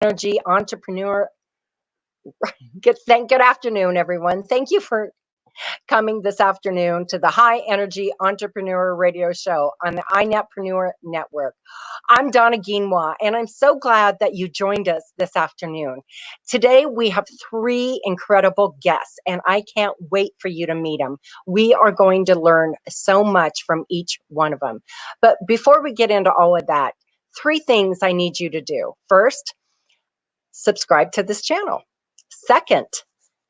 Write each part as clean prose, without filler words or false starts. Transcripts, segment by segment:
energy entrepreneur. Good afternoon, everyone. Thank you for coming this afternoon to the High Energy Entrepreneur Radio Show on the iNetpreneur Network. I'm Donna Guinois, and I'm so glad that you joined us this afternoon. Today, we have three incredible guests, and I can't wait for you to meet them. We are going to learn so much from each one of them. But before we get into all of that, three things I need you to do. First, subscribe to this channel. Second,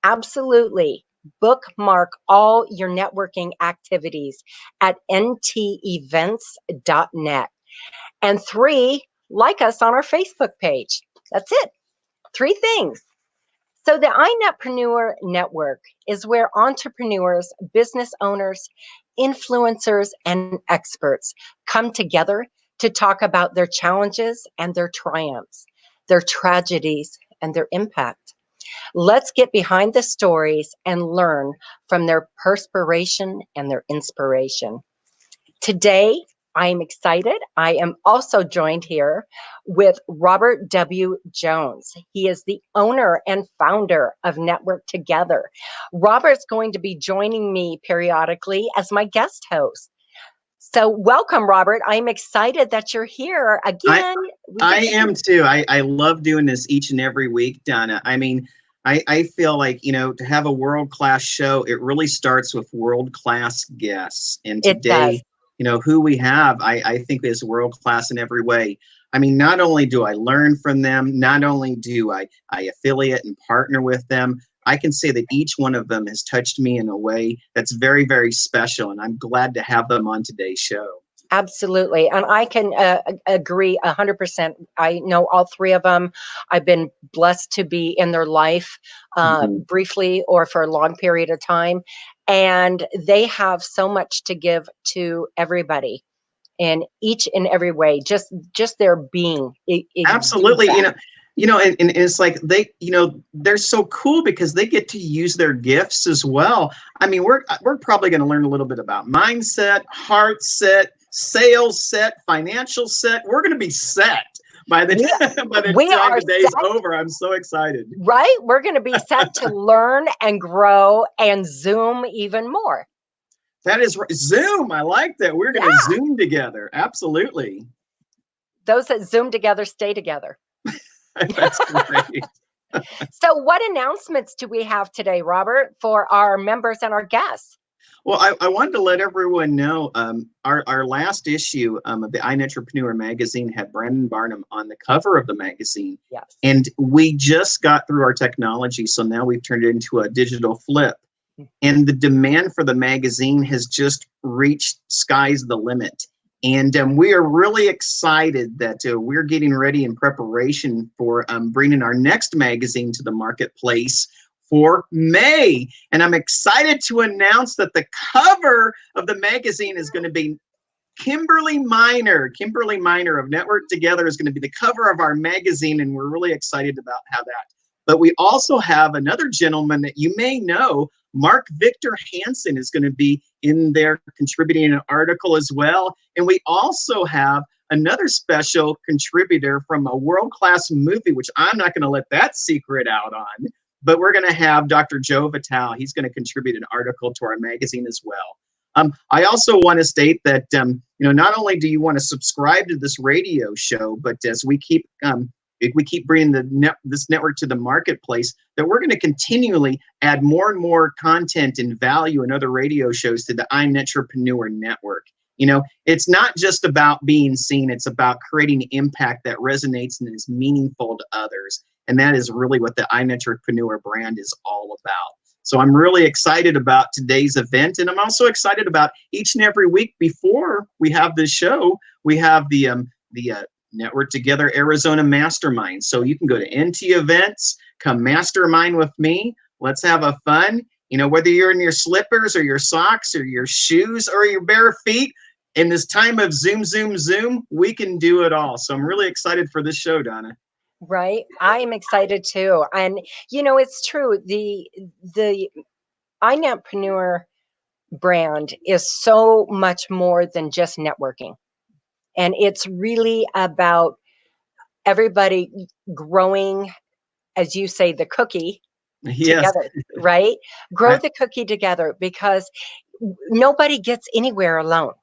absolutely bookmark all your networking activities at ntevents.net. And three, like us on our Facebook page. That's it. Three things. So the iNetpreneur Network is where entrepreneurs, business owners, influencers, and experts come together to talk about their challenges and their triumphs, their tragedies and their impact. Let's get behind the stories and learn from their perspiration and their inspiration. Today, I am excited. I am also joined here with Robert W. Jones. He is the owner and founder of Network Together. Robert's going to be joining me periodically as my guest host. So welcome, Robert. I'm excited that you're here again. I am too. I love doing this each and every week, Donna. I mean, I feel like, to have a world-class show, it really starts with world-class guests. And today, who we have, I think is world-class in every way. I mean, not only do I learn from them, not only do I affiliate and partner with them, I can say that each one of them has touched me in a way that's very, very special. And I'm glad to have them on today's show. Absolutely. And I can agree 100%. I know all three of them. I've been blessed to be in their life briefly or for a long period of time. And they have so much to give to everybody in each and every way, just their being. Absolutely. And it's like they're so cool because they get to use their gifts as well. I mean, we're probably going to learn a little bit about mindset, heart set, sales set, financial set. We're going to be set by the time the day's over. I'm so excited. Right? We're going to be set to learn and grow and Zoom even more. That is right. Zoom. I like that. We're going to Zoom together. Absolutely. Those that Zoom together stay together. That's great. So what announcements do we have today, Robert, for our members and our guests? Well, I wanted to let everyone know our last issue of the iNetpreneur magazine had Brandon Barnum on the cover of the magazine. Yes. And we just got through our technology, so now we've turned it into a digital flip. And the demand for the magazine has just reached sky's the limit. And we are really excited that we're getting ready in preparation for bringing our next magazine to the marketplace for May. And I'm excited to announce that the cover of the magazine is going to be Kimberly Miner. Kimberly Miner of Network Together is going to be the cover of our magazine, and we're really excited about how that. But we also have another gentleman that you may know, Mark Victor Hansen, is going to be in there contributing an article as well. And we also have another special contributor from a world-class movie, which I'm not going to let that secret out on. But we're going to have Dr. Joe Vitale. He's going to contribute an article to our magazine as well. I also want to state that not only do you want to subscribe to this radio show, but as we keep bringing this network to the marketplace, that we're going to continually add more and more content and value and other radio shows to the iNetpreneur Network. It's not just about being seen; it's about creating impact that resonates and is meaningful to others. And that is really what the iNetpreneur brand is all about. So I'm really excited about today's event. And I'm also excited about each and every week before we have this show, we have the Network Together Arizona Mastermind. So you can go to NT Events, come mastermind with me. Let's have a fun. Whether you're in your slippers or your socks or your shoes or your bare feet, in this time of Zoom, we can do it all. So I'm really excited for this show, Donna. Right. I'm excited too. And, it's true. The iNetpreneur brand is so much more than just networking. And it's really about everybody growing, as you say, the cookie Yes. together, right? Grow I, the cookie together, because nobody gets anywhere alone.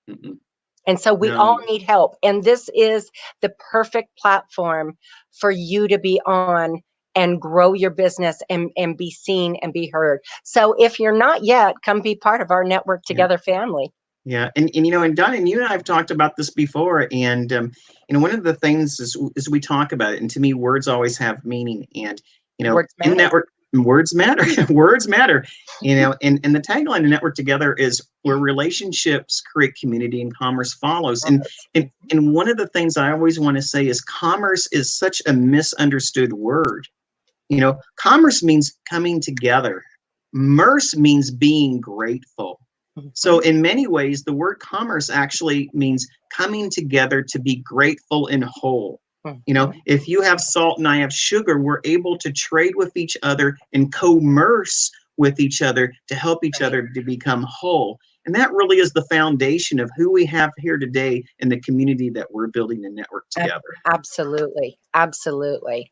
mm-mm, And so we all no. need help. And this is the perfect platform for you to be on and grow your business and be seen and be heard. So if you're not yet, come be part of our Network Yeah. Together family. Yeah, and and Don and you and I have talked about this before, and one of the things is we talk about it, and to me, words always have meaning, and Words in matter. network, words matter, words matter, and the tagline of Network Together is where relationships create community and commerce follows, and one of the things I always want to say is commerce is such a misunderstood word. Commerce means coming together. Merce means being grateful. So, in many ways, the word commerce actually means coming together to be grateful and whole. If you have salt and I have sugar, we're able to trade with each other and commerce with each other to help each other to become whole. And that really is the foundation of who we have here today in the community that we're building and network together. Absolutely. Absolutely.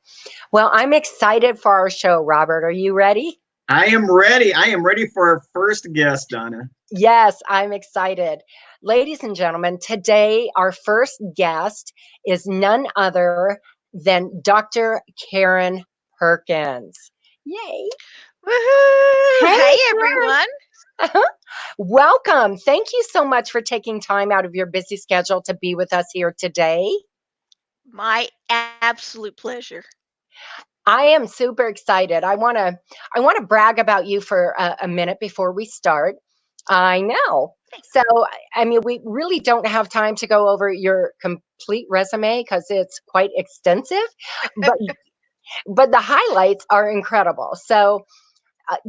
Well, I'm excited for our show, Robert. Are you ready? I am ready. I am ready for our first guest, Donna. Yes, I'm excited. Ladies and gentlemen, today our first guest is none other than Dr. Karen Perkins. Yay. Woohoo! Hey, Hey Karen. everyone. Welcome. Thank you so much for taking time out of your busy schedule to be with us here today. My absolute pleasure. I am super excited. I want to brag about you for a minute before we start. I know. So, I mean, we really don't have time to go over your complete resume because it's quite extensive, but the highlights are incredible. So,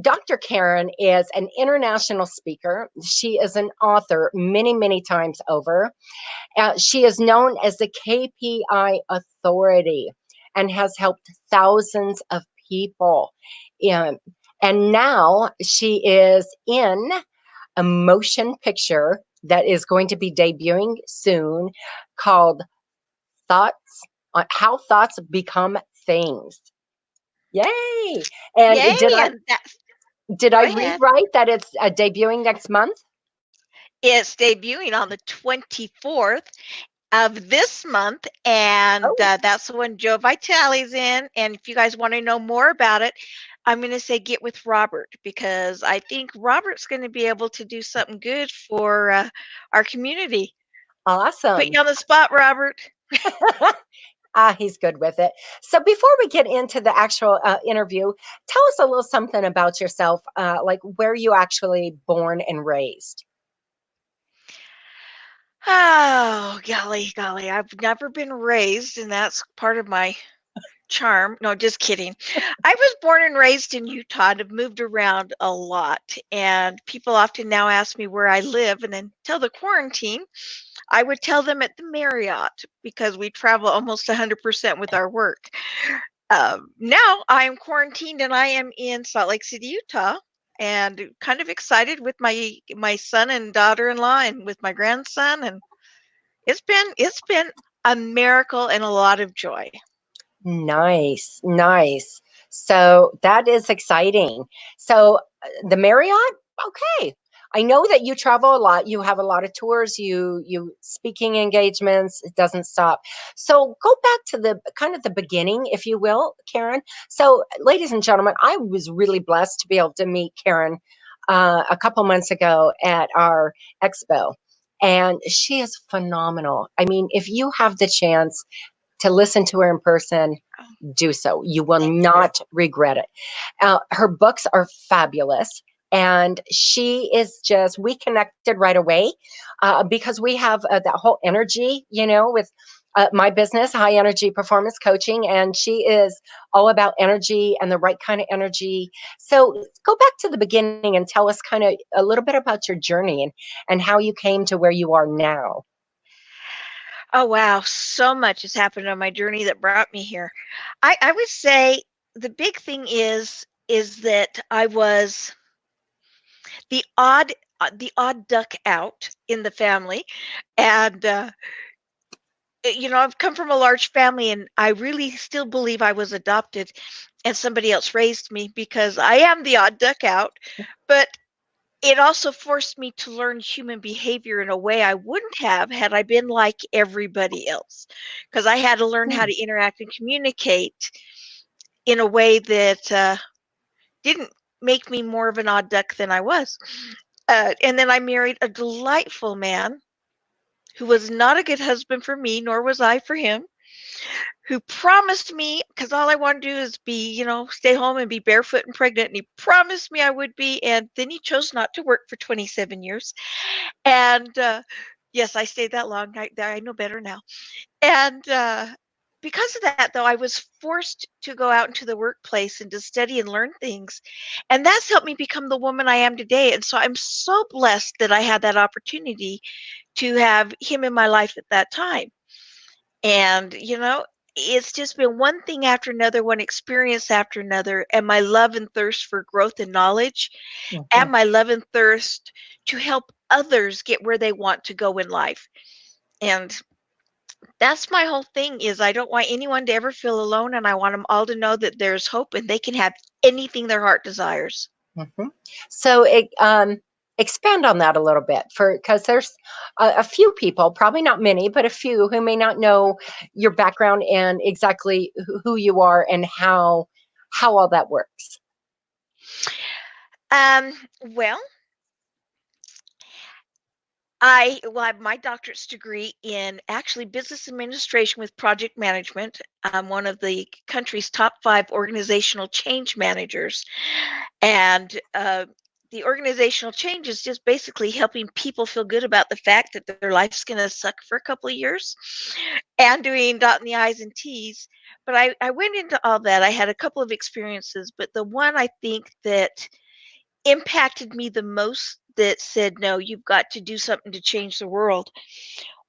Dr. Karen is an international speaker. She is an author many, many times over. She is known as the KPI authority and has helped thousands of people. And, and now she is in a motion picture that is going to be debuting soon called Thoughts on How Thoughts Become Things. Yay! And Yay! did I And that's did go I read ahead. right that it's debuting next month? It's debuting on the 24th of this month, and Oh, that's when Joe Vitale's in. And if you guys want to know more about it, I'm going to say get with Robert, because I think Robert's going to be able to do something good for our community. Put awesome. you on the spot, Robert. He's good with it. So before we get into the actual interview, tell us a little something about yourself, like where you actually born and raised. Oh, golly, I've never been raised, and that's part of my charm. No, just kidding. I was born and raised in Utah and have moved around a lot. And people often now ask me where I live. And until the quarantine, I would tell them at the Marriott, because we travel almost 100% with our work. Now I am quarantined and I am in Salt Lake City, Utah, and kind of excited with my son and daughter-in-law and with my grandson. And it's been a miracle and a lot of joy. Nice, nice. So that is exciting. So the Marriott, okay. I know that you travel a lot. You have a lot of tours. You speaking engagements. It doesn't stop. So go back to the kind of the beginning, if you will, Karen. So, ladies and gentlemen, I was really blessed to be able to meet Karen a couple months ago at our expo, and she is phenomenal. I mean, if you have the chance to listen to her in person, Oh, do so. You will thank you. not regret it. Her books are fabulous. And she is just, we connected right away because we have that whole energy, with my business, high energy performance coaching. And she is all about energy and the right kind of energy. So go back to the beginning and tell us kind of a little bit about your journey and how you came to where you are now. Oh, wow. So much has happened on my journey that brought me here. I would say the big thing is that I was the odd duck out in the family, and I've come from a large family, and I really still believe I was adopted and somebody else raised me, because I am the odd duck out. But it also forced me to learn human behavior in a way I wouldn't have had I been like everybody else, because I had to learn how to interact and communicate in a way that didn't make me more of an odd duck than I was. And then I married a delightful man who was not a good husband for me, nor was I for him, who promised me, because all I want to do is be, stay home and be barefoot and pregnant. And he promised me I would be. And then he chose not to work for 27 years. And yes, I stayed that long. I know better now. And because of that, though, I was forced to go out into the workplace and to study and learn things. And that's helped me become the woman I am today. And so I'm so blessed that I had that opportunity to have him in my life at that time. And, it's just been one thing after another, one experience after another, and my love and thirst for growth and knowledge, and my love and thirst to help others get where they want to go in life. And that's my whole thing, is I don't want anyone to ever feel alone, and I want them all to know that there's hope and they can have anything their heart desires. So expand on that a little bit, because there's a few people, probably not many, but a few who may not know your background and exactly who you are and how all that works. Well, I have my doctorate's degree in actually business administration with project management. I'm one of the country's top 5 organizational change managers. And the organizational change is just basically helping people feel good about the fact that their life's going to suck for a couple of years, and doing dotting the I's and T's. But I went into all that. I had a couple of experiences, but the one I think that impacted me the most, that said, no, you've got to do something to change the world,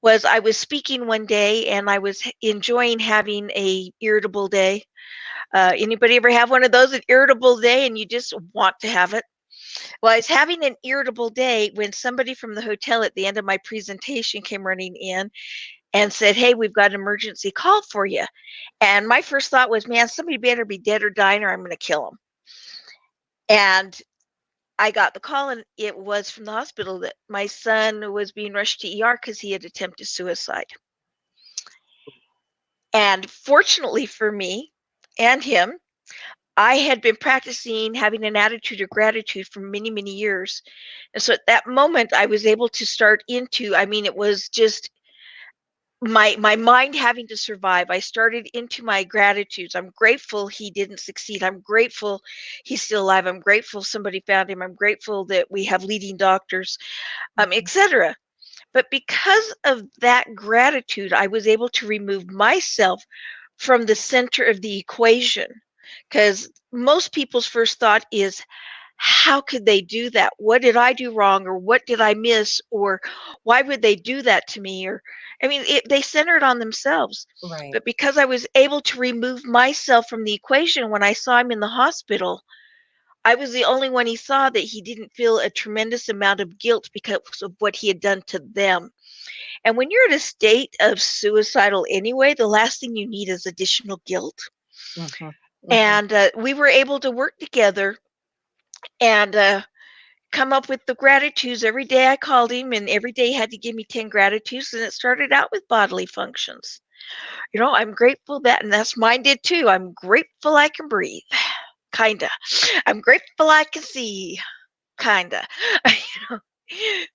was I was speaking one day and I was enjoying having a irritable day. Anybody ever have one of those, an irritable day, and you just want to have it? Well, I was having an irritable day when somebody from the hotel at the end of my presentation came running in and said, hey, we've got an emergency call for you. And my first thought was, man, somebody better be dead or dying or I'm going to kill them. And I got the call, and it was from the hospital that my son was being rushed to ER because he had attempted suicide. And fortunately for me and him, I had been practicing having an attitude of gratitude for many, many years. And so at that moment, I was able to start into, it was just my mind having to survive. I started into my gratitudes. I'm grateful he didn't succeed. I'm grateful he's still alive. I'm grateful somebody found him. I'm grateful that we have leading doctors, etc. But because of that gratitude, I was able to remove myself from the center of the equation, because most people's first thought is, how could they do that? What did I do wrong? Or what did I miss? Or why would they do that to me? Or, they centered on themselves. Right. But because I was able to remove myself from the equation, when I saw him in the hospital, I was the only one he saw that he didn't feel a tremendous amount of guilt because of what he had done to them. And when you're in a state of suicidal anyway, the last thing you need is additional guilt. And we were able to work together and come up with the gratitudes. Every day I called him, and every day he had to give me 10 gratitudes. And it started out with bodily functions. I'm grateful that, and that's mine did too. I'm grateful I can breathe. Kinda. I'm grateful I can see. Kinda.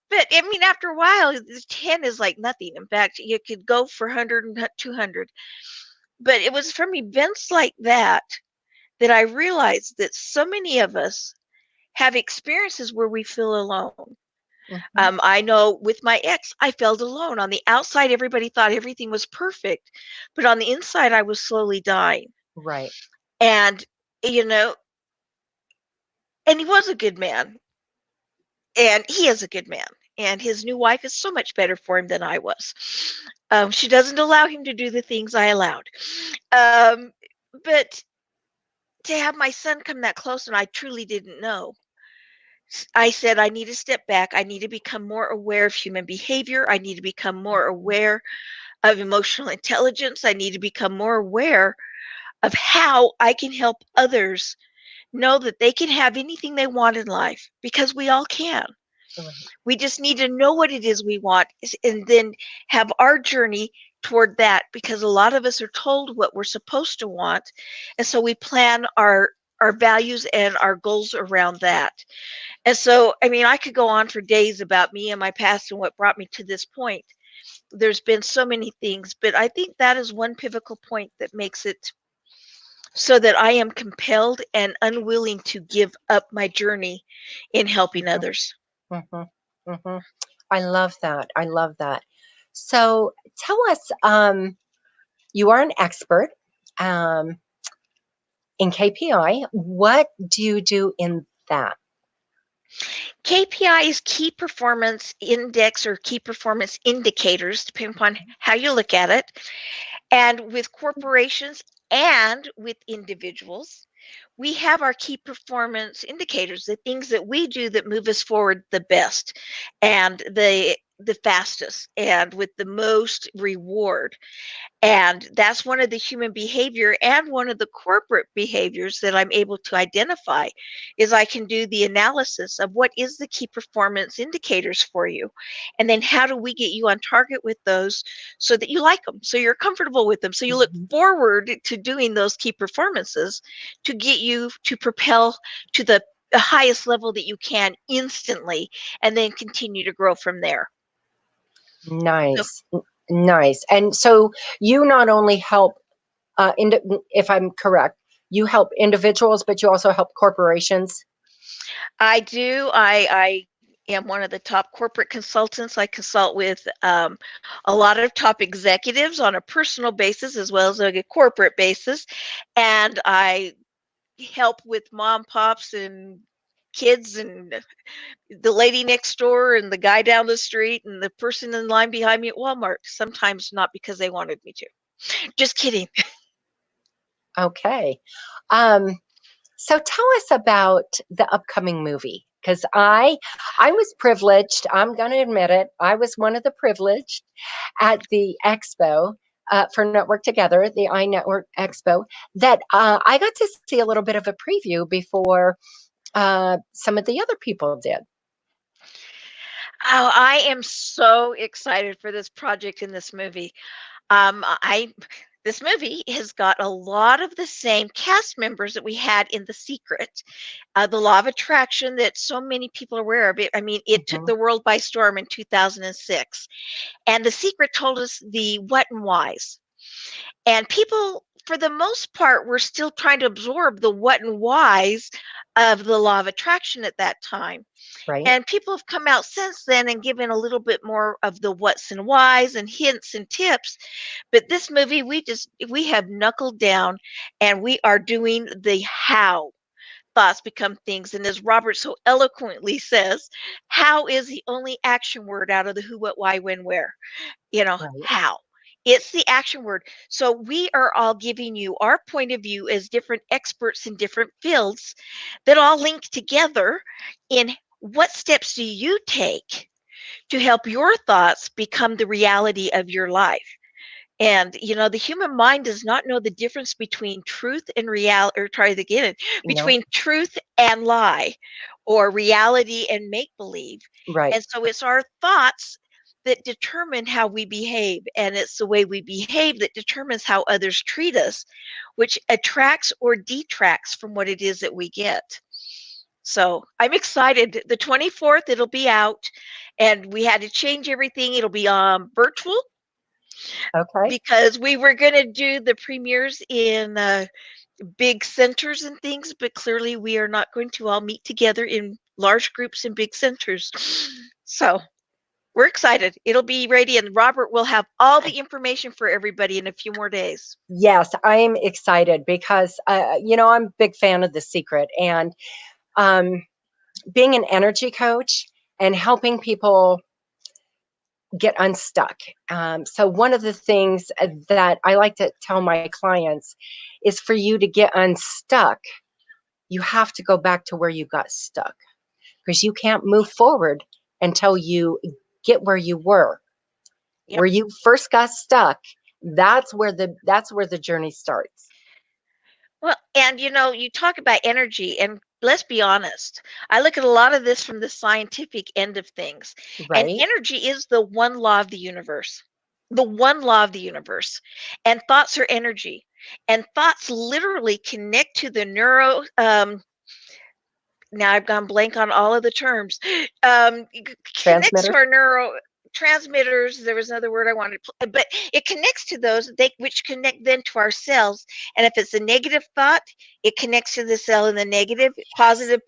But after a while, 10 is like nothing. In fact, you could go for 100 and 200. But it was from events like that that I realized that so many of us have experiences where we feel alone. I know with my ex, I felt alone. On the outside, everybody thought everything was perfect, but on the inside, I was slowly dying. Right. And, and he was a good man. And he is a good man. And his new wife is so much better for him than I was. She doesn't allow him to do the things I allowed. But to have my son come that close, and I truly didn't know, I said, I need to step back. I need to become more aware of human behavior. I need to become more aware of emotional intelligence. I need to become more aware of how I can help others know that they can have anything they want in life, because we all can. Right. We just need to know what it is we want, and then have our journey toward that, because a lot of us are told what we're supposed to want, and so we plan our values and our goals around that. And so, I mean, I could go on for days about me and my past and what brought me to this point. There's been so many things, but I think that is one pivotal point that makes it so that I am compelled and unwilling to give up my journey in helping others. Mm-hmm. Mm-hmm. I love that. I love that. So tell us, you are an expert um, in KPI. What do you do in that? KPI is key performance index or key performance indicators, depending upon how you look at it. And with corporations and with individuals, we have our key performance indicators, the things that we do that move us forward the best and the fastest and with the most reward. And that's one of the human behavior and one of the corporate behaviors that I'm able to identify is I can do the analysis of what is the key performance indicators for you. And then how do we get you on target with those so that you like them, so you're comfortable with them, so you look Mhm. forward to doing those key performances to get you to propel to the highest level that you can instantly, and then continue to grow from there. So Nice. Nice. And so you not only help, if I'm correct, you help individuals, but you also help corporations. I do. I am one of the top corporate consultants. I consult with a lot of top executives on a personal basis as well as a corporate basis, and I help with mom, pops, and kids, and the lady next door, and the guy down the street, and the person in line behind me at Walmart. Sometimes not because they wanted me to. Just kidding. Okay. Um, so tell us about the upcoming movie. Because I was privileged. I'm going to admit it. I was one of the privileged at the expo for Network Together, the iNetwork Expo, that I got to see a little bit of a preview before some of the other people did. Oh, I am so excited for this project in this movie. I This movie has got a lot of the same cast members that we had in The Secret, the law of attraction that so many people are aware of. It, I mean, it took Mhm. the world by storm in 2006, and The Secret told us the what and whys. And people, for the most part, were still trying to absorb the what and whys of the law of attraction at that time. Right? And people have come out since then and given a little bit more of the what's and whys and hints and tips. But this movie, we have knuckled down, and we are doing the how thoughts become things. And as Robert so eloquently says, how is the only action word out of the who, what, why, when, where. Right. How. It's the action word. So we are all giving you our point of view as different experts in different fields that all link together in what steps do you take to help your thoughts become the reality of your life. And the human mind does not know the difference between truth and reality, or try to get it, No. between truth and lie, or reality and make believe. Right. And so it's our thoughts that determine how we behave, and it's the way we behave that determines how others treat us, which attracts or detracts from what it is that we get. So I'm excited. The 24th, it'll be out, and we had to change everything. It'll be virtual, Okay. because we were going to do the premieres in big centers and things, but clearly we are not going to all meet together in large groups in big centers. So we're excited. It'll be ready, and Robert will have all the information for everybody in a few more days. Yes, I am excited because I'm a big fan of The Secret, and um, being an energy coach and helping people get unstuck. So one of the things that I like to tell my clients is for you to get unstuck, you have to go back to where you got stuck, because you can't move forward until you get where you were. Yep. where you first got stuck, that's where the journey starts. Well, and you talk about energy, and let's be honest. I look at a lot of this from the scientific end of things. And Right? energy is the one law of the universe. The one law of the universe. And thoughts are energy. And thoughts literally connect to the now I've gone blank on all of the terms. Connects to Transmitters. our neurotransmitters. There was another word I wanted, but it connects to those which connect then to our cells. And if it's a negative thought, it connects to the cell in the negative, positive,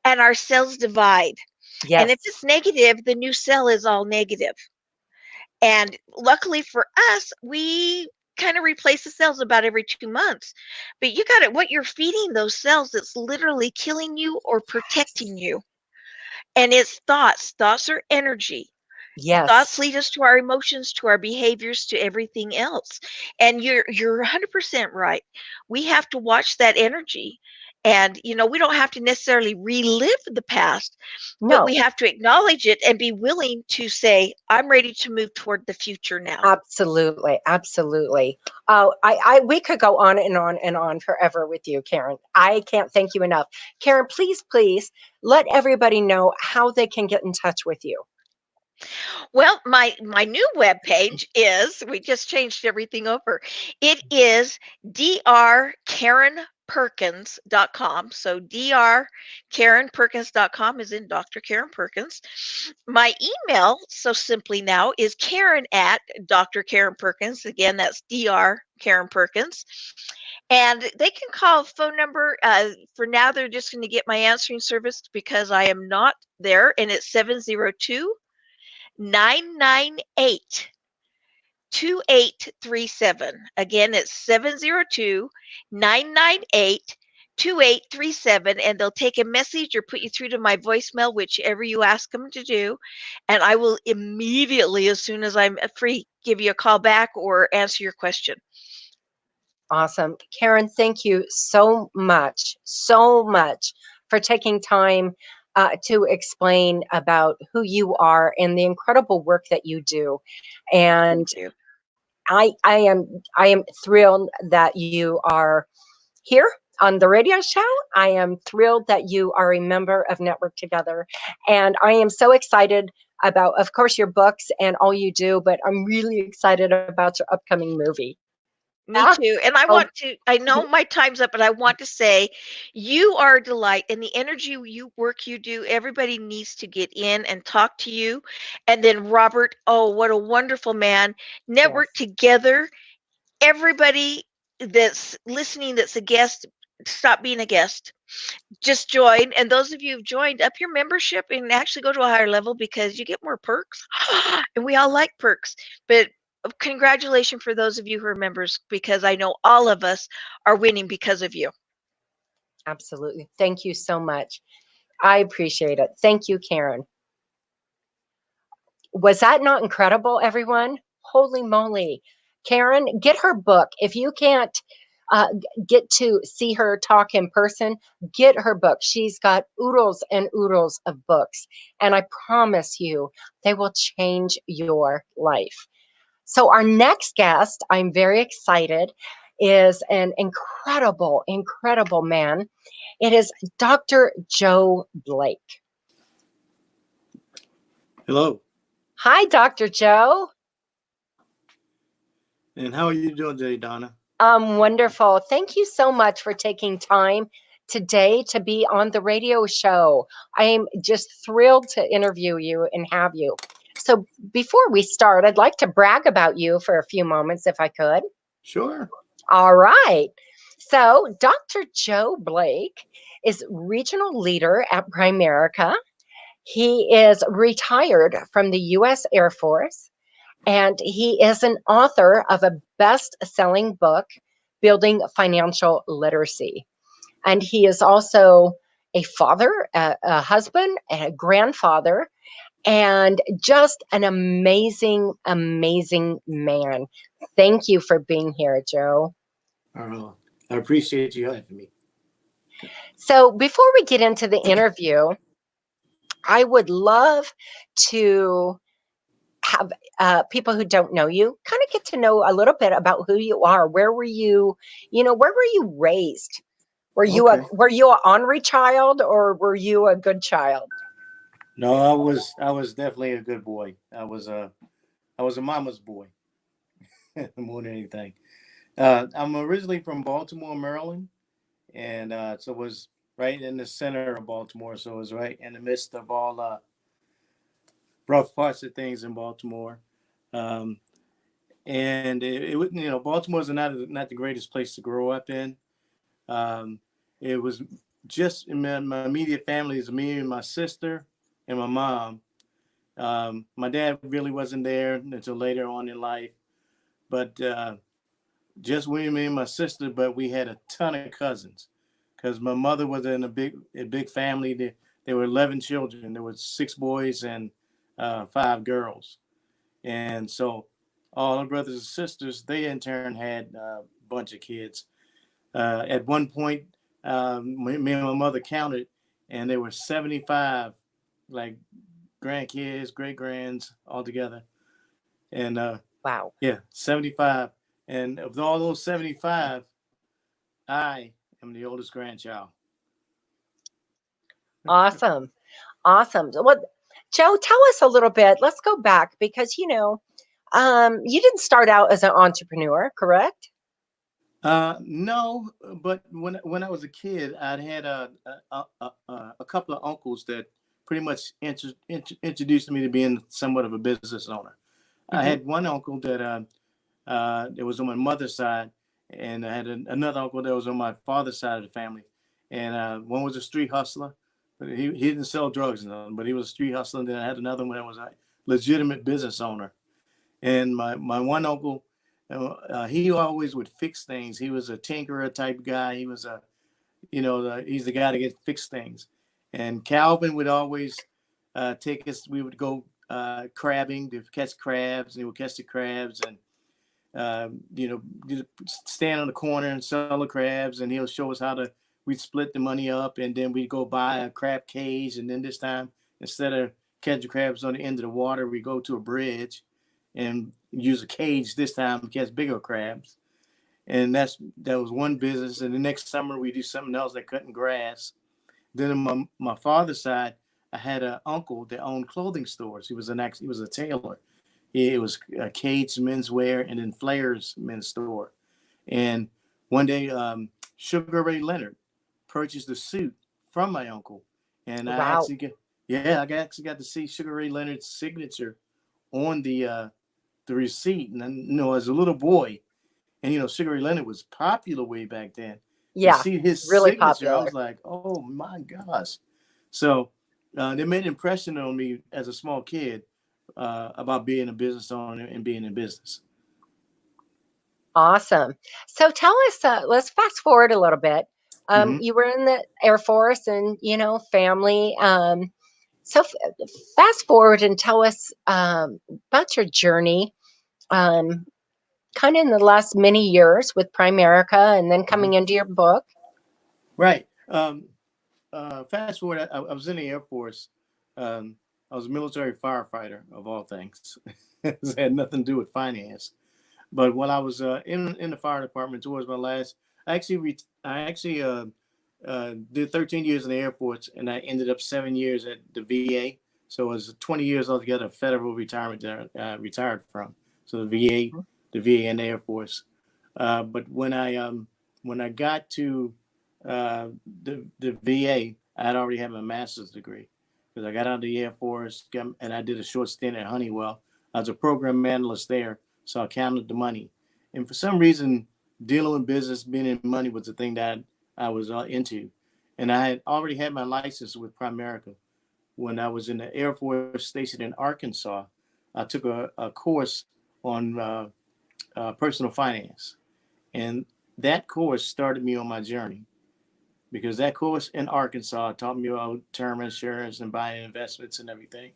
and our cells divide. And if Yes. it's negative, the new cell is all negative. And luckily for us, we kind of replace the cells about every 2 months. But you got it, what you're feeding those cells that's literally killing you or protecting you. And it's thoughts. Thoughts are energy. Thoughts Yes. lead us to our emotions, to our behaviors, to everything else. And you're 100% right. We have to watch that energy. And we don't have to necessarily relive the past, but No. we have to acknowledge it and be willing to say, I'm ready to move toward the future now. Absolutely, absolutely. We could go on and on and on forever with you, Karen. I can't thank you enough. Karen, please let everybody know how they can get in touch with you. Well, my new web page is, we just changed everything over. It is drkarenperkins.com. So drkarenperkins.com is in Dr. Karen Perkins. My email, so simply now, is Karen at Dr. Karen Perkins. Again, that's Dr. Karen Perkins. And they can call phone number. For now, they're just going to get my answering service because I am not there, and it's 702 998 2837. Again, it's 702 998 2837. And they'll take a message or put you through to my voicemail, whichever you ask them to do. And I will immediately, as soon as I'm free, give you a call back or answer your question. Awesome. Karen, thank you so much for taking time to explain about who you are and the incredible work that you do. And Thank you. I am thrilled that you are here on the radio show. I am thrilled that you are a member of Network Together. And I am so excited about, of course, your books and all you do, but I'm really excited about your upcoming movie. Me too. And Oh, I know my time's up, but I want to say you are a delight, and the energy you do, everybody needs to get in and talk to you. And then Robert, oh, what a wonderful man. yes. Network Together. Everybody that's listening that's a guest, stop being a guest. Just join. And those of you who've joined, up your membership and actually go to a higher level because you get more perks. And we all like perks. But congratulations for those of you who are members, because I know all of us are winning because of you. Absolutely. Thank you so much. I appreciate it. Thank you, Karen. Was that not incredible, everyone? Holy moly. Karen, get her book. If you can't get to see her talk in person, get her book. She's got oodles and oodles of books. And I promise you, they will change your life. So, our next guest, I'm very excited, is an incredible man. It is Dr. Joe Blake. Hello. Hi, Dr. Joe. And how are you doing today, Donna? Wonderful. Thank you so much for taking time today to be on the radio show. I am just thrilled to interview you and have you. So, before we start, I'd like to brag about you for a few moments, if I could. Sure. All right. So, Dr. Joe Blake is regional leader at Primerica. He is retired from the U.S. Air Force, and he is an author of a best-selling book, Building Financial Literacy. And he is also a father, a husband, and a grandfather, and just an amazing man. Thank you for being here, Joe. I appreciate you having me. So before we get into the interview, I would love to have people who don't know you kind of get to know a little bit about who you are. Where were you, where were you raised? Okay. Were you an ornery child or were you a good child? No, I was definitely a good boy. I was a mama's boy more than anything. I'm originally from Baltimore, Maryland, and so it was right in the center of Baltimore. So it was right in the midst of all rough parts of things in Baltimore. Um, and it was, Baltimore's not the greatest place to grow up in. Um, it was just in my immediate family is me and my sister and my mom. My dad really wasn't there until later on in life, but just me and my sister. But we had a ton of cousins because my mother was in a big family. There were 11 children. There were 6 boys and 5 girls, and so all our brothers and sisters, they in turn had a bunch of kids. At one point, me and my mother counted, and there were 75, like grandkids, great grands all together. And Wow. yeah, 75. And of all those 75, I am the oldest grandchild. Awesome. Awesome. So what, Joe, tell us a little bit. Let's go back because, you didn't start out as an entrepreneur, correct? No, but when I was a kid, I'd had a couple of uncles that pretty much introduced me to being somewhat of a business owner. I Hmm. had one uncle that it was on my mother's side, and I had another uncle that was on my father's side of the family. And one was a street hustler, but he didn't sell drugs, but he was a street hustler. And then I had another one that was a legitimate business owner. And my one uncle, he always would fix things. He was a tinkerer type guy. He was he's the guy to get fix things. And Calvin would always take us. We would go crabbing to catch crabs, and he would catch the crabs and stand on the corner and sell the crabs, and he'll show us how to. We'd split the money up, and then we'd go buy a crab cage, and then this time instead of catching crabs on the end of the water, we go to a bridge and use a cage this time to catch bigger crabs. And that was one business. And the next summer we do something else like cutting grass. Then on my father's side, I had an uncle that owned clothing stores. He was a tailor. It was Cade's menswear and then Flair's men's store. And one day, Sugar Ray Leonard purchased a suit from my uncle, and Wow. I actually got to see Sugar Ray Leonard's signature on the receipt. And then, as a little boy, and Sugar Ray Leonard was popular way back then. To Yeah. see his Really signature, I popular. was like, oh my gosh. So they made an impression on me as a small kid about being a business owner and being in business. Awesome. So tell us, let's fast forward a little bit. Hmm. You were in the Air Force and, family. Fast forward and tell us about your journey, kind of in the last many years with Primerica and then Hmm. coming into your book. Right. Fast forward, I was in the Air Force. I was a military firefighter, of all things. It had nothing to do with finance. But while I was in the fire department towards my last, I actually did 13 years in the Air Force, and I ended up 7 years at the VA. So it was 20 years altogether federal retirement that I retired from. So the VA and the Air Force. But when I got to the VA, I had already had my master's degree because I got out of the Air Force and I did a short stint at Honeywell. I was a program analyst there, so I counted the money. And for some reason, dealing with business, being in money was the thing that I was into. And I had already had my license with Primerica. When I was in the Air Force station in Arkansas, I took a course on personal finance. And that course started me on my journey because that course in Arkansas taught me about term insurance and buying investments and everything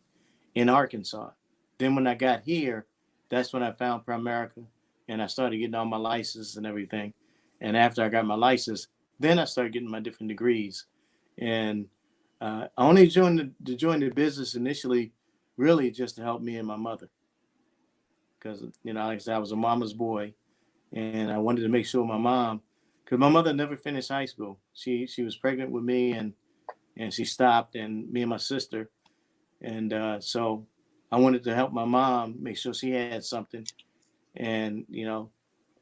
in Arkansas. Then when I got here, that's when I found Primerica and I started getting all my licenses and everything. And after I got my license, then I started getting my different degrees. And I only joined the business initially, really just to help me and my mother. because, you know, like I said, I was a mama's boy, and I wanted to make sure my mom, because my mother never finished high school. She was pregnant with me, and she stopped, and me and my sister, and so I wanted to help my mom make sure she had something, and you know,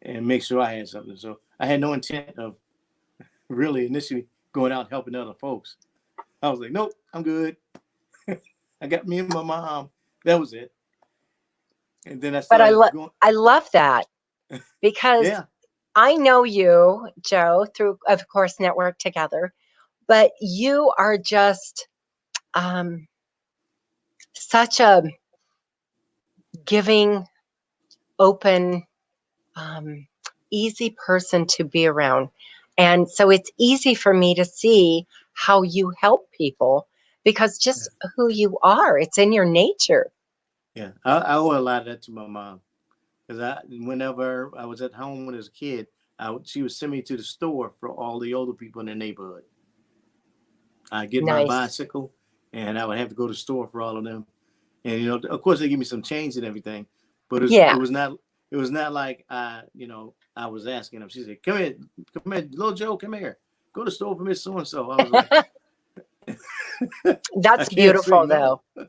and make sure I had something. So I had no intent of really initially going out and helping other folks. I was like, nope, I'm good. I got me and my mom. That was it. And then I But started going. I love that because Yeah, I know you, Joe, through, of course, Network Together, but you are just um, such a giving, open, um, easy person to be around. And so it's easy for me to see how you help people because just who you are, it's in your nature. yeah. I owe a lot of that to my mom, because whenever I was at home when I was a kid, she would send me to the store for all the older people in the neighborhood. I get my Nice. bicycle, and I would have to go to the store for all of them. And you know, of course, they give me some change and everything, but Yeah. it was not like I was asking them. She said, come here, little Joe, come here, go to the store for Miss So and So. I was like, I That's can't say beautiful, no. though.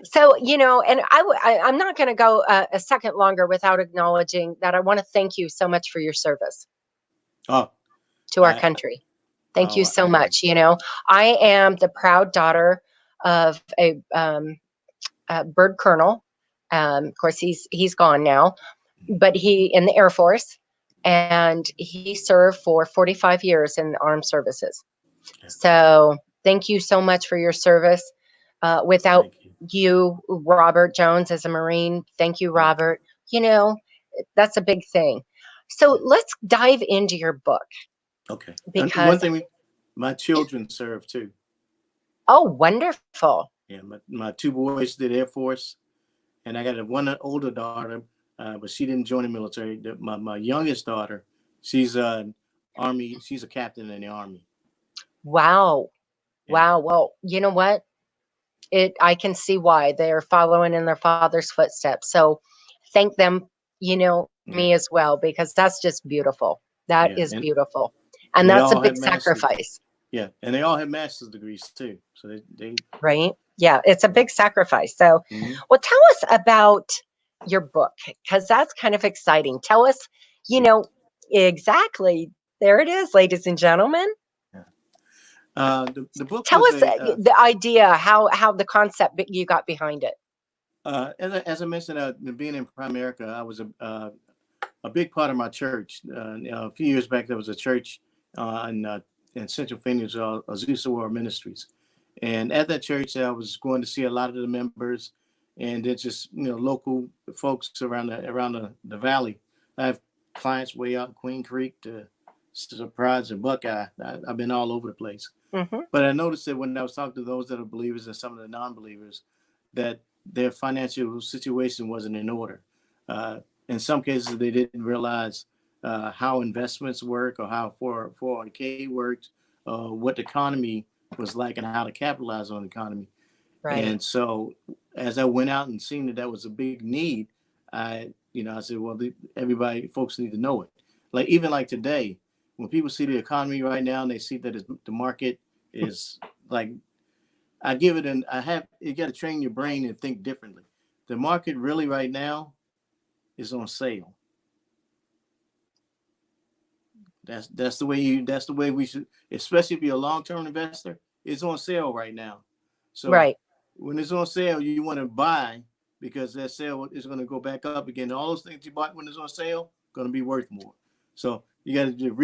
So, and I'm not going to go a second longer without acknowledging that I want to thank you so much for your service Oh, to our I country. Thank you oh so much. I am the proud daughter of a bird colonel. Of course, he's gone now, but he in the Air Force, and he served for 45 years in the armed services. So thank you so much for your service. Without thank you. you, Robert Jones, as a Marine, thank you, Yeah, Robert. You know, that's a big thing. So yeah. let's dive into your book Okay. And one because, thing, my children serve too. oh, wonderful. Yeah, my two boys did Air Force, and I got one older daughter, but she didn't join the military. My youngest daughter, she's Army. She's a captain in the Army. Wow. Yeah, Wow. Well, you know what? I can see why they're following in their father's footsteps. So thank them, yeah, me as well, because that's just beautiful. That yeah. is And beautiful. and And they that's a all big have masters. sacrifice, Yeah, and they all have master's degrees too. So they right? Yeah, it's a yeah. big sacrifice. So, Mm-hmm. well, tell us about your book, because that's kind of exciting. Tell us, you Yeah, know, exactly. There it is, ladies and gentlemen. yeah. The book Tell was us the idea, how the concept you got behind it. as I mentioned, being in Primerica, I was a big part of my church. A few years back, there was a church in Central Phoenix, Azusa Ministries, and at that church, I was going to see a lot of the members, and then just local folks around the valley. I have clients way out in Queen Creek to Surprise and Buckeye. I've been all over the place. Hmm. But I noticed that when I was talking to those that are believers and some of the non-believers, that their financial situation wasn't in order. In some cases, they didn't realize how investments work or how 401k works, what the economy was like, and how to capitalize on the economy. Right. And so, as I went out and seen that was a big need, I said, well, folks need to know it. Like even like today, when people see the economy right now and they see that the market is like, I give it an, I have, you got to train your brain and think differently. The market really right now is on sale. That's the way we should, especially if you're a long-term investor, it's on sale right now. So Right. when it's on sale, you want to buy because that sale is going to go back up again. All those things you bought when it's on sale going to be worth more. So you got to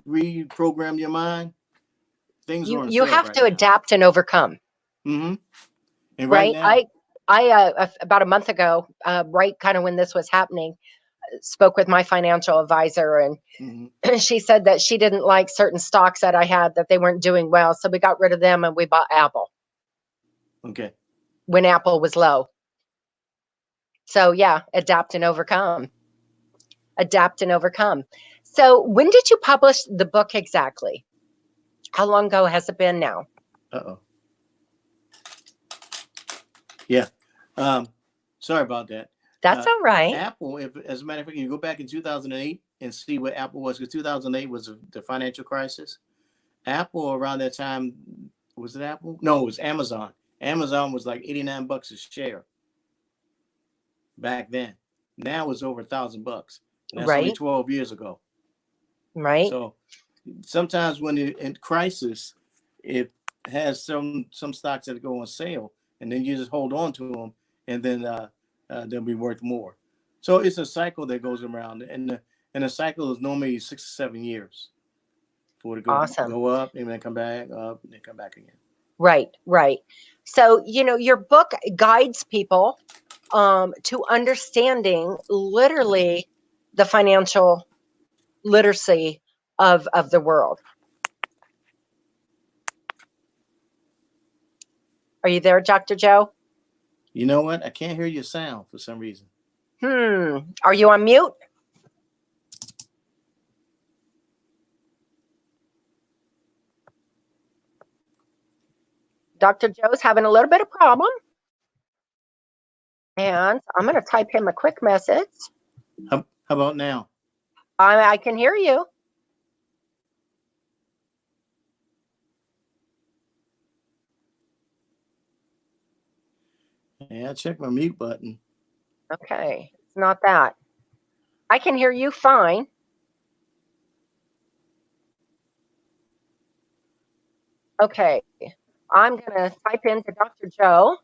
reprogram your mind. Things are on You sale have right to now. adapt and overcome. Mm-hmm. And right Right. now, About a month ago, right kind of when this was happening, spoke with my financial advisor, and mm-hmm. she said that she didn't like certain stocks that I had, that they weren't doing well. So we got rid of them and we bought Apple Okay. when Apple was low. So yeah, adapt and overcome. Adapt and overcome. So when did you publish the book exactly? How long ago has it been now? Uh-oh. Yeah. Um, sorry about that. That's all right. Apple, if as a matter of fact, you go back in 2008 and see what Apple was, because 2008 was the financial crisis. Apple around that time, was it Apple? No, it was Amazon. Amazon was like $89 a share back then. Now it's over $1,000. And that's only Right. 12 years ago. Right. So sometimes when in crisis, it has some stocks that go on sale, and then you just hold on to them, and then they'll be worth more. So it's a cycle that goes around, and the cycle is normally 6 to 7 years for it to Awesome. go up and then come back up and then come back again. Right. Right. So, your book guides people to understanding literally the financial literacy of the world. Are you there, Dr. Joe? You know what? I can't hear your sound for some reason. Are you on mute? Dr. Joe's having a little bit of problem. And I'm going to type him a quick message. How about now? I can hear you. Yeah, I checked my mute button. Okay, it's not that. I can hear you fine. Okay, I'm going to type into Dr. Joe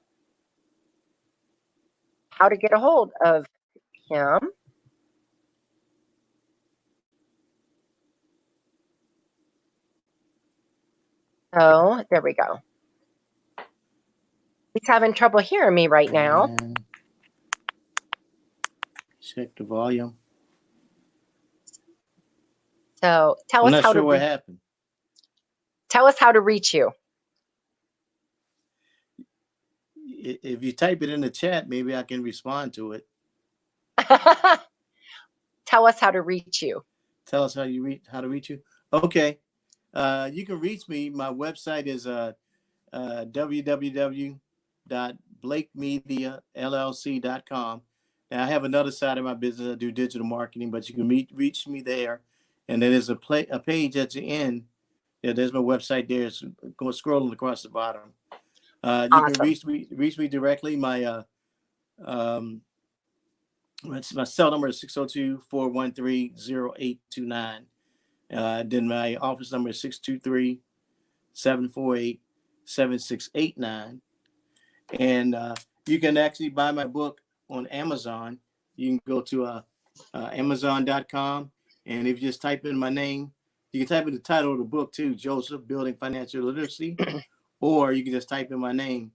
how to get a hold of him. Oh, there we go. He's having trouble hearing me right now. And check the volume. So tell I'm us not how sure to what happened. Tell us how to reach you. If you type it in the chat, maybe I can respond to it. Tell us how to reach you. Tell us how to reach you. Okay. You can reach me. My website is www.blakemediallc.com. Now I have another side of my business. I do digital marketing, but you can reach me there. And then there's a page at the end. Yeah, there's my website there. It's going scrolling across the bottom. You Awesome. can reach me directly. My cell number is 602-413-0829. Then my office number is 623-748-7689. And you can actually buy my book on Amazon. You can go to Amazon.com, and if you just type in my name, you can type in the title of the book too, Joseph, Building Financial Literacy, or you can just type in my name,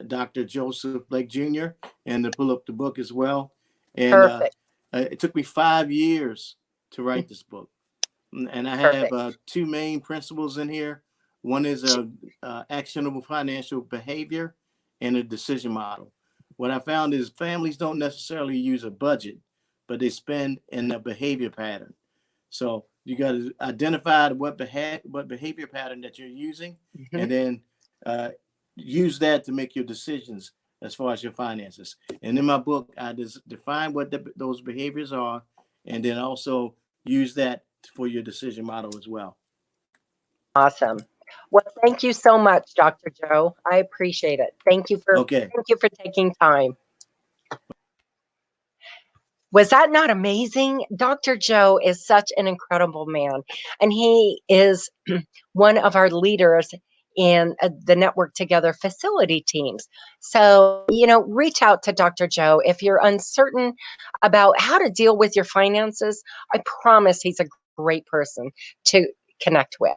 Dr. Joseph Blake Jr., and to pull up the book as well. And Perfect. It took me 5 years to write this book. And I have two main principles in here. One is actionable financial behavior and a decision model. What I found is families don't necessarily use a budget, but they spend in a behavior pattern. So you got to identify what behavior pattern that you're using, and then use that to make your decisions as far as your finances. And in my book, I just define what those behaviors are, and then also use that for your decision model as well. Awesome. Well, thank you so much, Dr. Joe. I appreciate it. Thank you for taking time. Was that not amazing? Dr. Joe is such an incredible man, and he is one of our leaders in the Network Together facility teams. So, reach out to Dr. Joe if you're uncertain about how to deal with your finances. I promise he's a great person to connect with.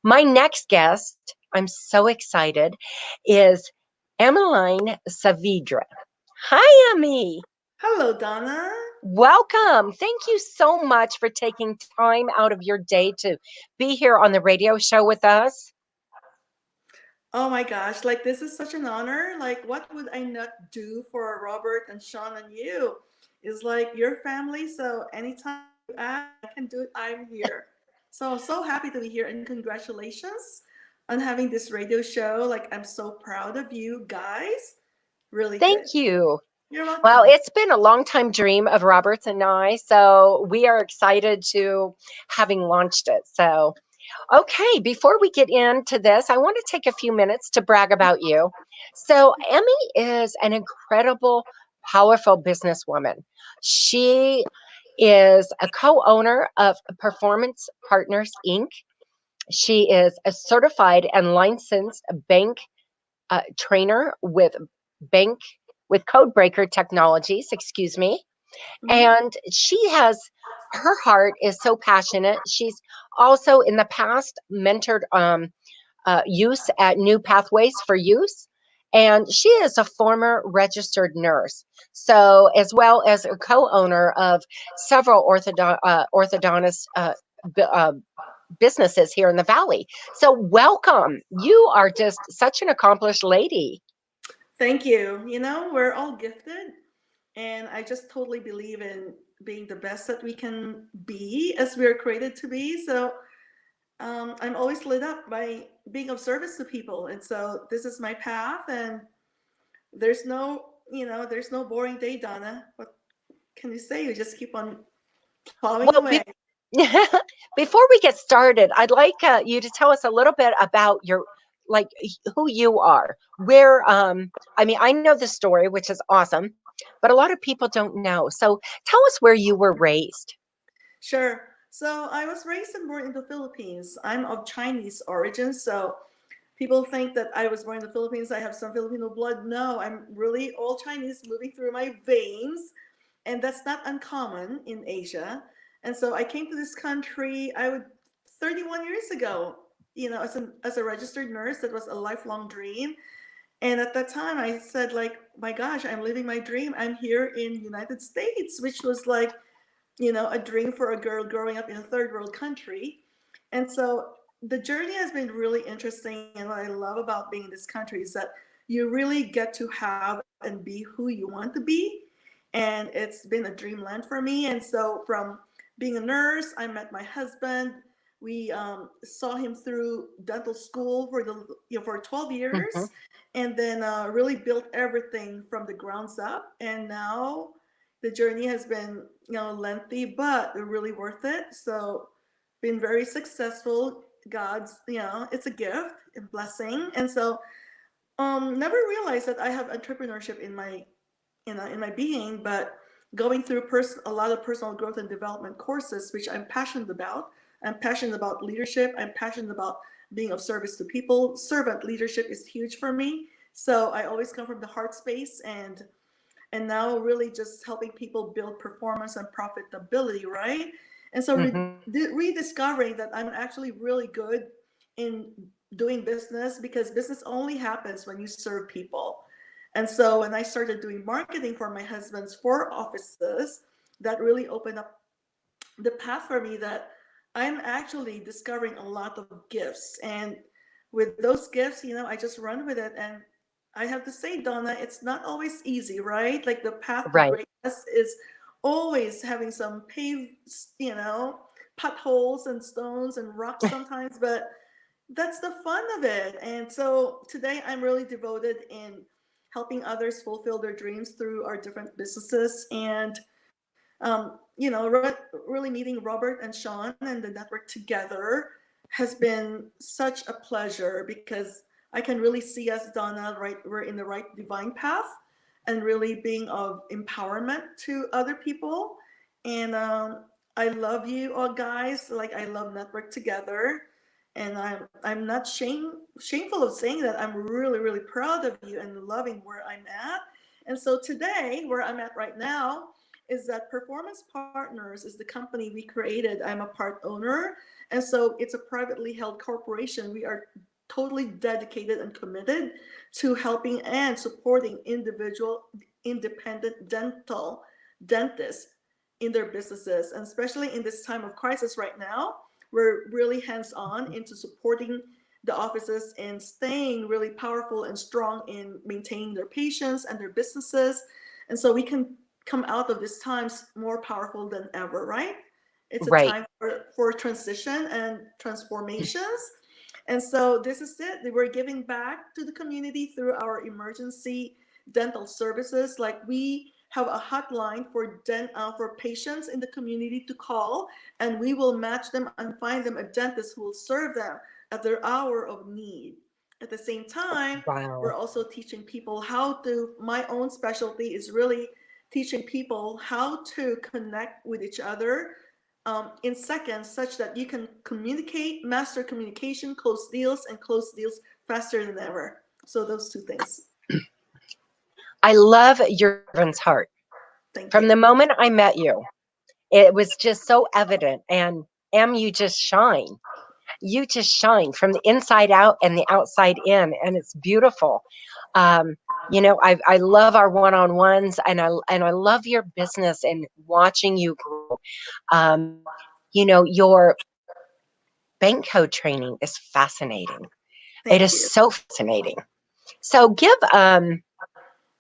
My next guest, I'm so excited, is Emmeline Saveedra. Hi, Emmie. Hello, Donna. Welcome. Thank you so much for taking time out of your day to be here on the radio show with us. Oh my gosh, this is such an honor. What would I not do for Robert and Sean and you? It's your family, so anytime you ask, I can do it. I'm here. So happy to be here, and congratulations on having this radio show. I'm so proud of you guys. Really Thank good. you. You're Well, welcome. it's been a long time dream of Robert's and I, so we are excited to having launched it. So, okay, before we get into this, I want to take a few minutes to brag about you. So, Emmy is an incredible, powerful businesswoman. She is a co owner of Performance Partners, Inc. She is a certified and licensed bank trainer bank with Codebreaker Technologies, excuse me. Mhm. And her heart is so passionate. She's also in the past mentored use at New Pathways for Use. And she is a former registered nurse. So, as well as a co owner of several orthodontist businesses here in the Valley. So, welcome. You are just such an accomplished lady. Thank you. We're all gifted, and I just totally believe in being the best that we can be as we're created to be. So I'm always lit up by being of service to people, and so this is my path. And there's no boring day, Donna. What can you say? You just keep on plowing Well, away. before we get started, I'd like you to tell us a little bit about like, who you are. I mean, I know the story, which is awesome, but a lot of people don't know. So tell us where you were raised. Sure. So I was raised and born in the Philippines. I'm of Chinese origin, so people think that I was born in the Philippines. I have some Filipino blood. No, I'm really all Chinese moving through my veins, and that's not uncommon in Asia. And so I came to this country. I would 31 years ago. As a registered nurse, that was a lifelong dream. And at that time, I said, like, my gosh, I'm living my dream. I'm here in United States, which was like a dream for a girl growing up in a third world country. And so the journey has been really interesting. And what I love about being in this country is that you really get to have and be who you want to be. And it's been a dreamland for me. And so from being a nurse, I met my husband. We saw him through dental school for 12 Mhm. years, and then really built everything from the grounds up. And now the journey has been lengthy but really worth it. So been very successful. God's, it's a gift, a blessing. And so never realized that I have entrepreneurship in my being. But going through a lot of personal growth and development courses, which I'm passionate about. I'm passionate about leadership. I'm passionate about being of service to people. Servant leadership is huge for me. So I always come from the heart space, and now really just helping people build performance and profitability, right? And so Mhm. rediscovering that I'm actually really good in doing business, because business only happens when you serve people. And so when I started doing marketing for my husband's 4 offices, that really opened up the path for me that I'm actually discovering a lot of gifts. And with those gifts, I just run with it. And I have to say, Donna, it's not always easy, right? Like the path to Right. greatness is always having some paved, potholes and stones and rocks sometimes, but that's the fun of it. And so today I'm really devoted in helping others fulfill their dreams through our different businesses. And really meeting Robert and Sean and the network together has been such a pleasure, because I can really see us, Donna, right? We're in the right divine path and really being of empowerment to other people. And I love you all, guys. Like, I love Network Together. And I'm not shameful of saying that. I'm really, really proud of you and loving where I'm at. And so today, where I'm at right now, is that Performance Partners is the company we created. I'm a part owner. And so it's a privately held corporation. We are totally dedicated and committed to helping and supporting individual independent dentists in their businesses. And especially in this time of crisis right now, we're really hands on into supporting the offices and staying really powerful and strong in maintaining their patients and their businesses. And so we can come out of these times more powerful than ever, right? It's a Right. time for transition and transformations. And so this is it. We're giving back to the community through our emergency dental services. Like we have a hotline for patients in the community to call, and we will match them and find them a dentist who will serve them at their hour of need. At the same time, Wow. we're also teaching people how to, my own specialty is really teaching people how to connect with each other in seconds, such that you can communicate, master communication, close deals, and close deals faster than ever. So those two things. I love your servant's heart. Thank From you. the moment I met you, it was just so evident. And you just shine. You just shine from the inside out and the outside in, and it's beautiful. You know, I love our one-on-ones, and I love your business and watching you grow. You know, your bank code training is fascinating. It Thank is you. so fascinating. So give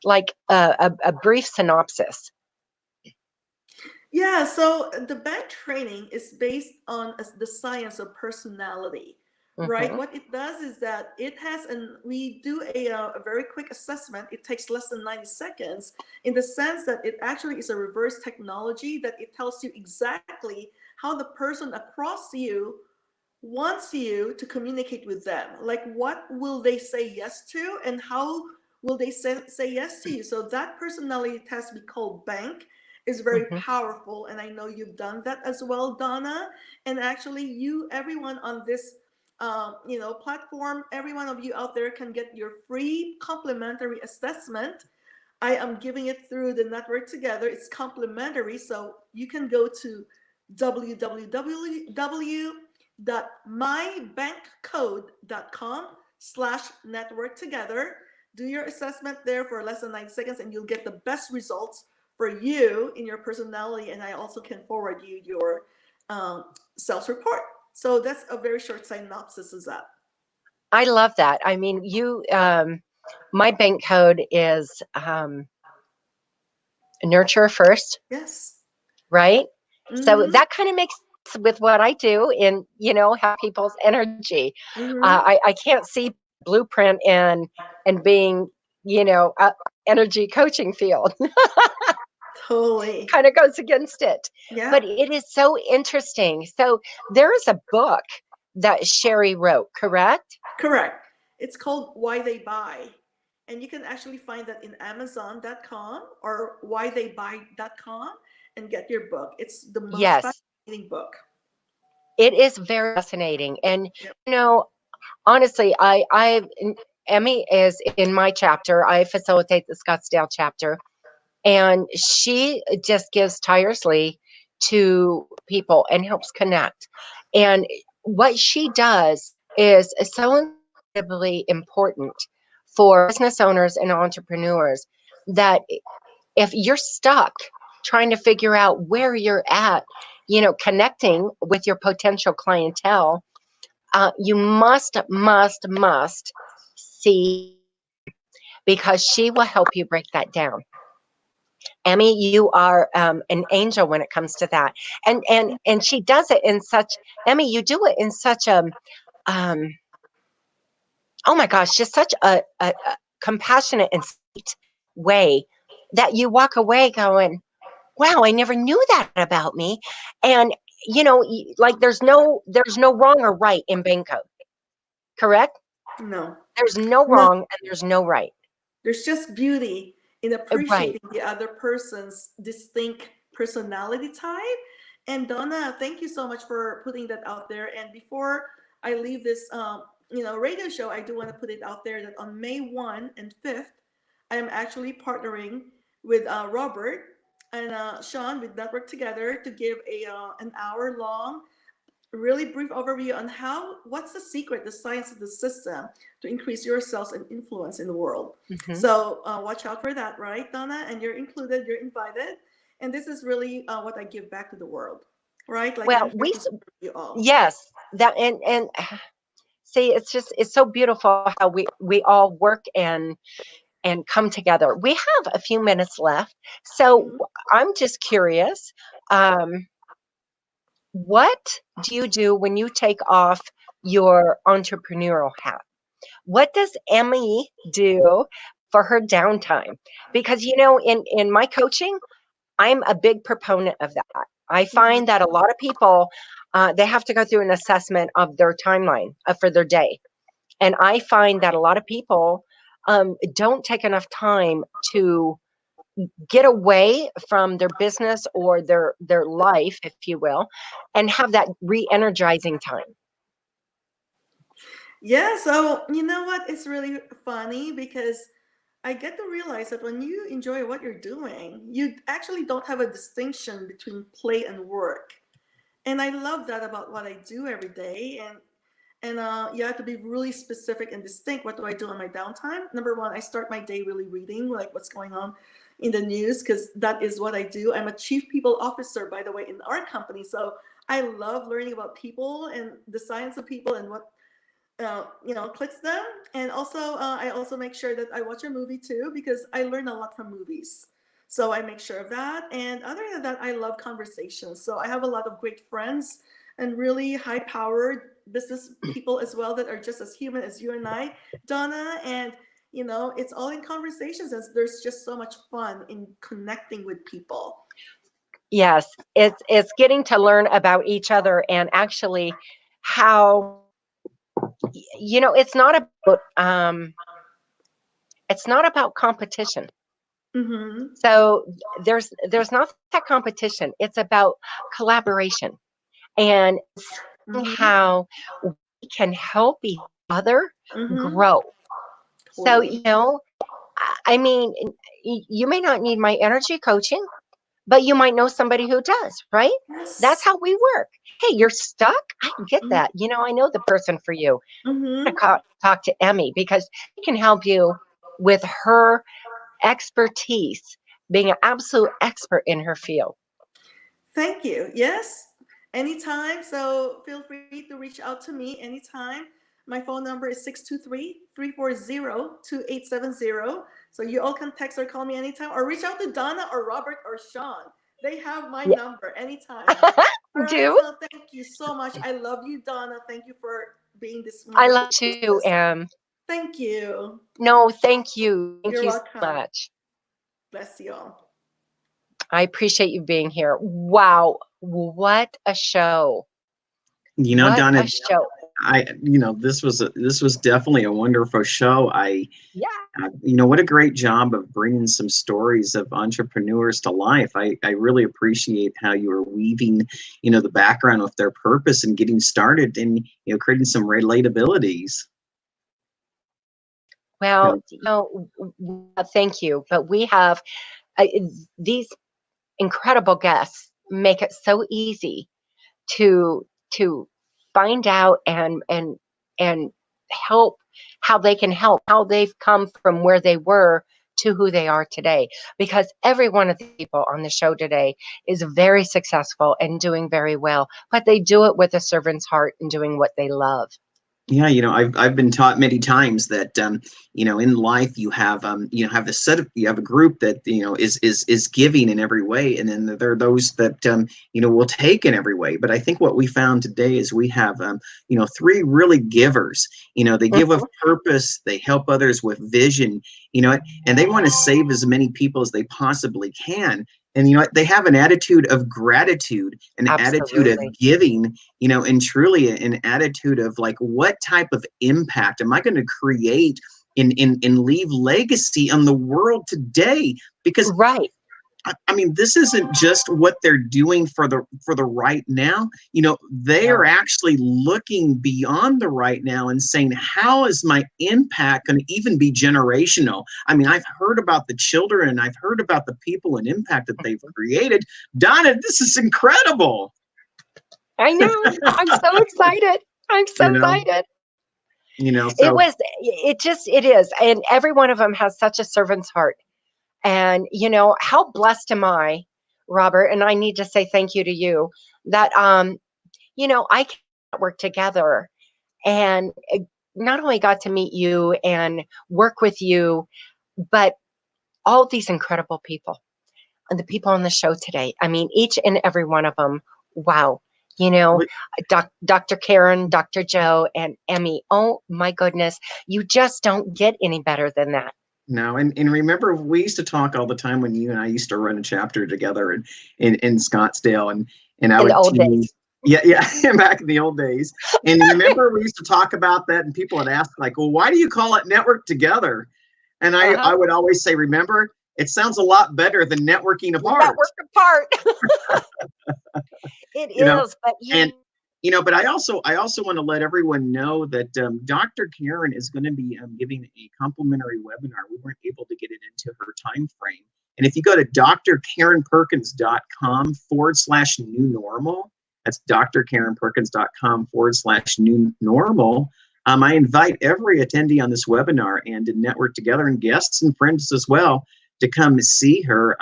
like a brief synopsis. Yeah, so the bank training is based on the science of personality, right? Hmm. What it does is that it has, and we do a very quick assessment. It takes less than 90 seconds in the sense that it actually is a reverse technology that it tells you exactly how the person across you wants you to communicate with them. Like, what will they say yes to, and how will they say yes to you? So that personality test we call bank is very Hmm. powerful, and I know you've done that as well, Donna. And actually, everyone on this platform, every one of you out there can get your free complimentary assessment. I am giving it through the Network Together. It's complimentary, so you can go to www.mybankcode.com/network together. Do your assessment there for less than 90 seconds, and you'll get the best results for you in your personality. And I also can forward you your self report. So that's a very short synopsis of that. I love that. I mean, my bank code is nurture first, Yes. right? So Mm-hmm. that kind of makes sense with what I do in, have people's energy. Mm-hmm. I can't see blueprint and being, a energy coaching field. Totally. Kind of goes against it. Yeah. But it is so interesting. So there is a book that Sherry wrote, correct? Correct. It's called Why They Buy. And you can actually find that in Amazon.com or whytheybuy.com and get your book. It's the most Yes, fascinating book. it is very fascinating. And, Yep. honestly, Emmy is in my chapter. I facilitate the Scottsdale chapter, and she just gives tirelessly to people and helps connect. And what she does is so incredibly important for business owners and entrepreneurs that if you're stuck trying to figure out where you're at, connecting with your potential clientele, you must see, because she will help you break that down. Emmy, you are an angel when it comes to that, and she does it in such. Emmy, you do it in such a um, oh my gosh, just such a compassionate and sweet way that you walk away going, "Wow, I never knew that about me." And like there's no wrong or right in bank code, correct? No. There's no No. wrong and there's no right. There's just beauty in Right. appreciating the other person's distinct personality type. And Donna, thank you so much for putting that out there. And before I leave this, radio show, I do want to put it out there that on May 1 and 5th, I am actually partnering with Robert and Sean with Network Together to give an hour long really brief overview on what's the secret, the science of the system to increase your sales and influence in the world. Hmm. So watch out for that, right, Donna? And you're included, you're invited. And this is really what I give back to the world, right? Like Well, I'm here to serve you all. yes, that and see, it's so beautiful how we all work and come together. We have a few minutes left, so Mhm. I'm just curious. Um, what do you do when you take off your entrepreneurial hat? What does Emmy do for her downtime. Because, in my coaching, I'm a big proponent of that. I find that a lot of people, they have to go through an assessment of their timeline for their day. And I find that a lot of people don't take enough time to get away from their business or their life, if you will, and have that re-energizing time. Yeah, so you know what? It's really funny because I get to realize that when you enjoy what you're doing, you actually don't have a distinction between play and work. And I love that about what I do every day. And you have to be really specific and distinct. What do I do on my downtime? Number one, I start my day really reading like what's going on in the news because that is what I do. I'm a chief people officer, by the way, in our company. So I love learning about people and the science of people and what clicks them. And also, I also make sure that I watch a movie too because I learn a lot from movies. So I make sure of that. And other than that, I love conversations. So I have a lot of great friends and really high-powered business people as well that are just as human as you and I, Donna. And it's all in conversations. And there's just so much fun in connecting with people. Yes, it's getting to learn about each other and actually how it's not about competition. Mm-hmm. So there's not that competition. It's about collaboration and seeing Mm-hmm. how we can help each other Mm-hmm. grow. So, Totally. I mean, you may not need my energy coaching, but you might know somebody who does, right? That's Yes. how we work. Hey, you're stuck? I get that. I know the person for you. Mm-hmm. Talk to Emmie because she can help you with her expertise, being an absolute expert in her field. Thank you. Yes, anytime. So feel free to reach out to me anytime. My phone number is 623-340-2870. So you all can text or call me anytime or reach out to Donna or Robert or Sean. They have my Yeah. number anytime. All right. Do So thank you so much. I love you, Donna. Thank you for being this I wonderful love to hostess. Thank you. no, thank you. Thank You're you so welcome. much. Bless you all. I appreciate you being here. Wow, what a show. What Donna, a show. this was definitely a wonderful show. Yeah. What a great job of bringing some stories of entrepreneurs to life. I really appreciate how you are weaving, the background of their purpose and getting started and, creating some relatabilities. Well, thank you. But we have uh, these incredible guests make it so easy to to find out and help how they can help, how they've come from where they were to who they are today. Because every one of the people on the show today is very successful and doing very well, but they do it with a servant's heart and doing what they love. Yeah, I've been taught many times that in life you have have a set of you have a group that is giving in every way, and then there are those that will take in every way. But I think what we found today is we have three really givers. They give of purpose, they help others with vision, and they want to save as many people as they possibly can. And they have an attitude of gratitude, an attitude of Absolutely. giving, and truly an attitude of like, what type of impact am I going to create and leave legacy on the world today? Because Right. I mean, this isn't just what they're doing for the right now. They are No. actually looking beyond the right now and saying, how is my impact going to even be generational? I mean, I've heard about the children and I've heard about the people and impact that they've created. Donna, this is incredible. I know. I'm so excited. I'm so You know, excited. so It is. And every one of them has such a servant's heart. And, how blessed am I, Robert? And I need to say thank you to you that, I can work together and not only got to meet you and work with you, but all these incredible people and the people on the show today. I mean, each and every one of them. Wow. Dr. Karen, Dr. Joe, and Emmie. Oh my goodness. You just don't get any better than that. No, and remember, we used to talk all the time when you and I used to run a chapter together in Scottsdale, and I In the would old tease. days. Yeah, yeah, back in the old days. And remember, we used to talk about that, and people would ask, like, well, why do you call it Network Together? And Uh-huh. I would always say, remember, it sounds a lot better than networking apart. Network apart. It You know, is, but and but I also want to let everyone know that Dr. Karen is going to be giving a complimentary webinar. We weren't able to get it into her time frame. And if you go to drkarenperkins.com/new normal, that's drkarenperkins.com/new normal. I invite every attendee on this webinar and to network together, and guests and friends as well, to come see her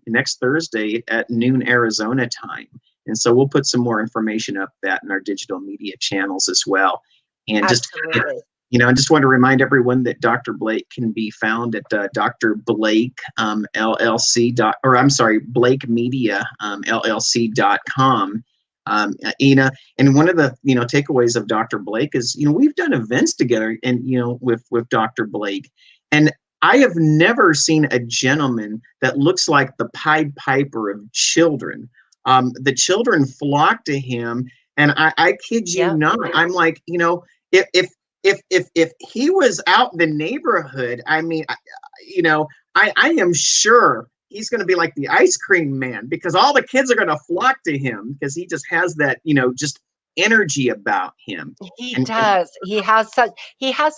next Thursday at noon Arizona time. And so we'll put some more information up that in our digital media channels as well. And absolutely. I just want to remind everyone that Dr. Blake can be found at Dr. Blake LLC or I'm sorry, Blake Media LLC.com. Ina, and one of the takeaways of Dr. Blake is we've done events together and with Dr. Blake, and I have never seen a gentleman that looks like the Pied Piper of children. The children flock to him, and I kid you Yeah. not. I'm like, if he was out in the neighborhood, I mean, I am sure he's going to be like the ice cream man, because all the kids are going to flock to him because he just has that, just energy about him. He And does. He has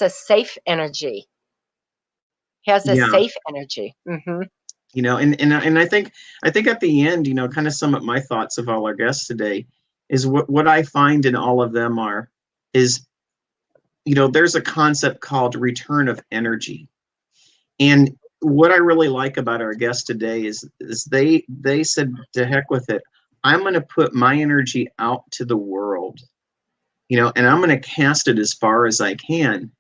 a safe energy. He has a yeah, safe energy. Mm-hmm. and I think at the end, kind of sum up my thoughts of all our guests today is what I find in all of them is there's a concept called return of energy. And what I really like about our guests today is they said, to heck with it. I'm going to put my energy out to the world, and I'm going to cast it as far as I can.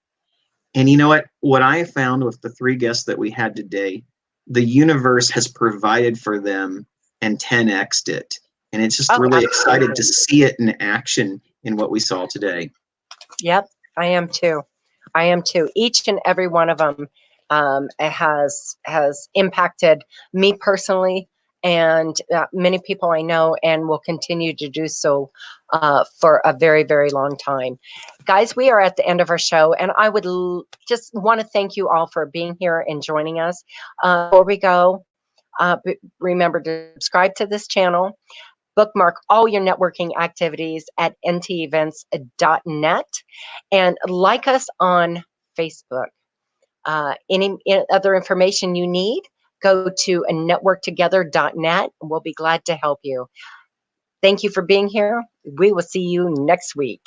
And you know what I found with the three guests that we had today, the universe has provided for them and 10x'd it. And it's just Oh, really excited absolutely. to see it in action in what we saw today. Yep, I am too. I am too. Each and every one of them has impacted me personally, and many people I know, and will continue to do so for a very, very long time. Guys, we are at the end of our show, and I would just want to thank you all for being here and joining us. Before we go, remember to subscribe to this channel. Bookmark all your networking activities at ntevents.net, and like us on Facebook. Any other information you need, go to networktogether.net. We'll be glad to help you. Thank you for being here. We will see you next week.